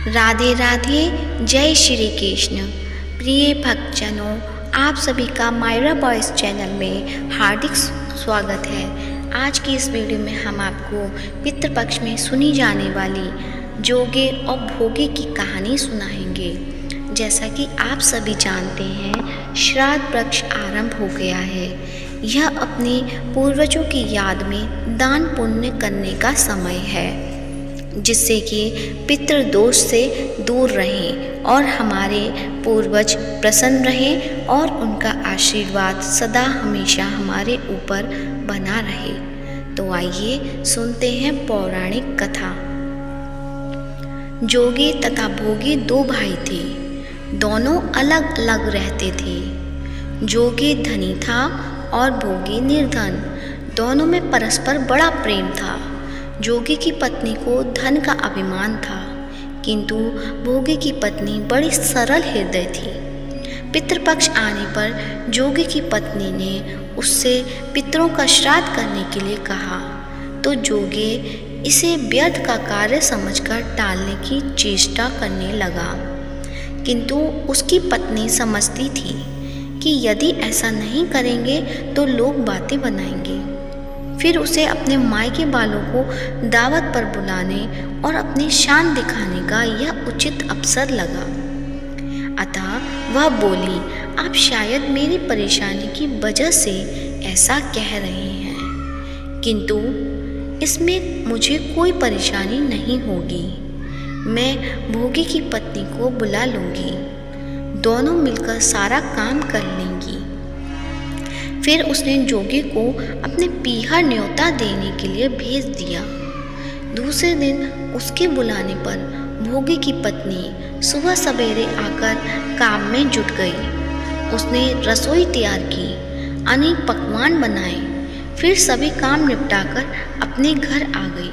राधे राधे, जय श्री कृष्ण। प्रिय भक्तजनों, आप सभी का मायरा बॉयज़ चैनल में हार्दिक स्वागत है। आज की इस वीडियो में हम आपको पितृपक्ष में सुनी जाने वाली जोगे और भोगे की कहानी सुनाएंगे। जैसा कि आप सभी जानते हैं, श्राद्ध पक्ष आरंभ हो गया है। यह अपने पूर्वजों की याद में दान पुण्य करने का समय है, जिससे कि पितृदोष से दूर रहें और हमारे पूर्वज प्रसन्न रहें और उनका आशीर्वाद सदा हमेशा हमारे ऊपर बना रहे। तो आइए सुनते हैं पौराणिक कथा। जोगे तथा भोगे दो भाई थे। दोनों अलग अलग रहते थे। जोगे धनी था और भोगे निर्धन। दोनों में परस्पर बड़ा प्रेम था। जोगे की पत्नी को धन का अभिमान था, किंतु भोगे की पत्नी बड़ी सरल हृदय थी। पितृपक्ष आने पर जोगे की पत्नी ने उससे पितरों का श्राद्ध करने के लिए कहा, तो जोगे इसे व्यर्थ का कार्य समझकर टालने की चेष्टा करने लगा। किंतु उसकी पत्नी समझती थी कि यदि ऐसा नहीं करेंगे तो लोग बातें बनाएंगे। फिर उसे अपने मायके वालों को दावत पर बुलाने और अपनी शान दिखाने का यह उचित अवसर लगा। अतः वह बोली, आप शायद मेरी परेशानी की वजह से ऐसा कह रहे हैं, किंतु इसमें मुझे कोई परेशानी नहीं होगी। मैं भोगे की पत्नी को बुला लूँगी, दोनों मिलकर सारा काम कर लेंगी। फिर उसने जोगे को अपने पीहर न्योता देने के लिए भेज दिया। दूसरे दिन उसके बुलाने पर भोगे की पत्नी सुबह सवेरे आकर काम में जुट गई। उसने रसोई तैयार की, अनेक पकवान बनाए, फिर सभी काम निपटाकर अपने घर आ गई।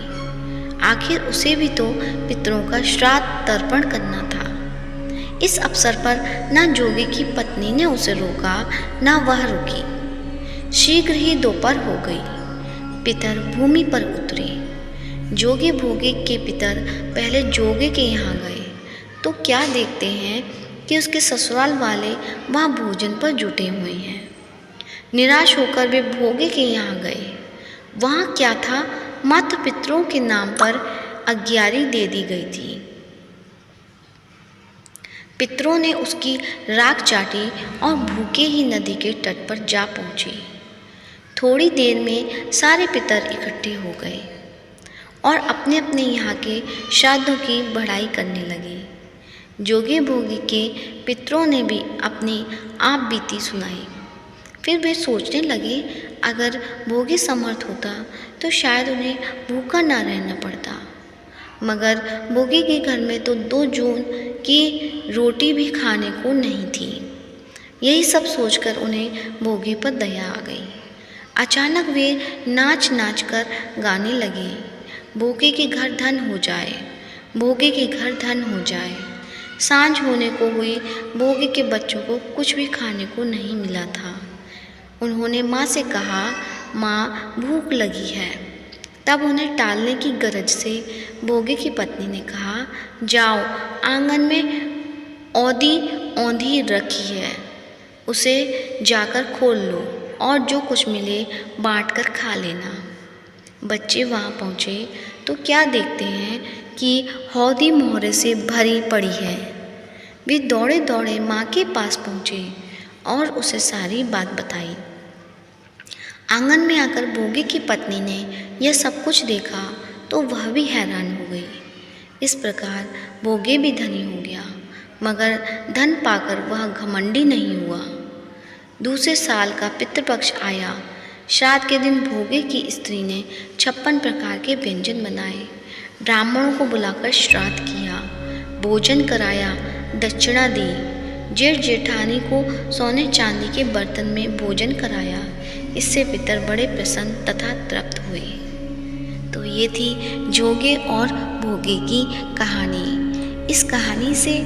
आखिर उसे भी तो पितरों का श्राद्ध तर्पण करना था। इस अवसर पर न जोगे की पत्नी ने उसे रोका, न वह रुकी। शीघ्र ही दोपहर हो गई। पितर भूमि पर उतरे। जोगे भोगे के पितर पहले जोगे के यहाँ गए तो क्या देखते हैं कि उसके ससुराल वाले वहाँ भोजन पर जुटे हुए हैं। निराश होकर वे भोगे के यहाँ गए। वहाँ क्या था, मात्र पितरों के नाम पर अग्यारी दे दी गई थी। पितरों ने उसकी राख चाटी और भूखे ही नदी के तट पर जा पहुँचे। थोड़ी देर में सारे पितर इकट्ठे हो गए और अपने अपने यहाँ के श्राद्धों की बढ़ाई करने लगे। जोगे भोगे के पितरों ने भी अपनी आप बीती सुनाई। फिर वे सोचने लगे, अगर भोगे समर्थ होता तो शायद उन्हें भूखा ना रहना पड़ता, मगर भोगे के घर में तो 2 जून की रोटी भी खाने को नहीं थी। यही सब सोचकर उन्हें भोगे पर दया आ गई। अचानक वे नाच नाच कर गाने लगे, भोगे के घर धन हो जाए, भोगे के घर धन हो जाए। सांझ होने को हुई। भोगे के बच्चों को कुछ भी खाने को नहीं मिला था। उन्होंने माँ से कहा, माँ भूख लगी है। तब उन्हें टालने की गरज से भोगे की पत्नी ने कहा, जाओ आंगन में औंधी रखी है, उसे जाकर खोल लो और जो कुछ मिले बांट कर खा लेना। बच्चे वहाँ पहुँचे तो क्या देखते हैं कि हौदी मोहरे से भरी पड़ी है। वे दौड़े दौड़े माँ के पास पहुँचे और उसे सारी बात बताई। आंगन में आकर भोगे की पत्नी ने यह सब कुछ देखा तो वह भी हैरान हो गई। इस प्रकार भोगे भी धनी हो गया, मगर धन पाकर वह घमंडी नहीं हुआ। दूसरे साल का पितृपक्ष आया। श्राद्ध के दिन भोगे की स्त्री ने 56 प्रकार के व्यंजन बनाए। ब्राह्मणों को बुलाकर श्राद्ध किया, भोजन कराया, दक्षिणा दी। जेठ जेठानी को सोने चांदी के बर्तन में भोजन कराया। इससे पितर बड़े प्रसन्न तथा तृप्त हुए। तो ये थी जोगे और भोगे की कहानी। इस कहानी से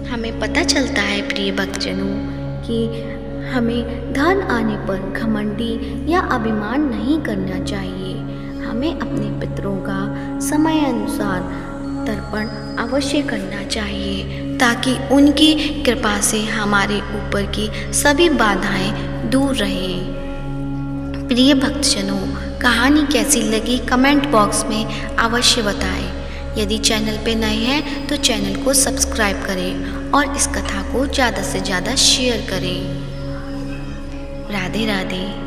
हमें पता चलता है, प्रिय भक्तजनों, कि हमें धन आने पर घमंडी या अभिमान नहीं करना चाहिए। हमें अपने पितरों का समय अनुसार तर्पण अवश्य करना चाहिए ताकि उनकी कृपा से हमारे ऊपर की सभी बाधाएं दूर रहें। प्रिय भक्तजनों, कहानी कैसी लगी कमेंट बॉक्स में अवश्य बताएं। यदि चैनल पे नए हैं तो चैनल को सब्सक्राइब करें और इस कथा को ज़्यादा से ज़्यादा शेयर करें। राधे राधे।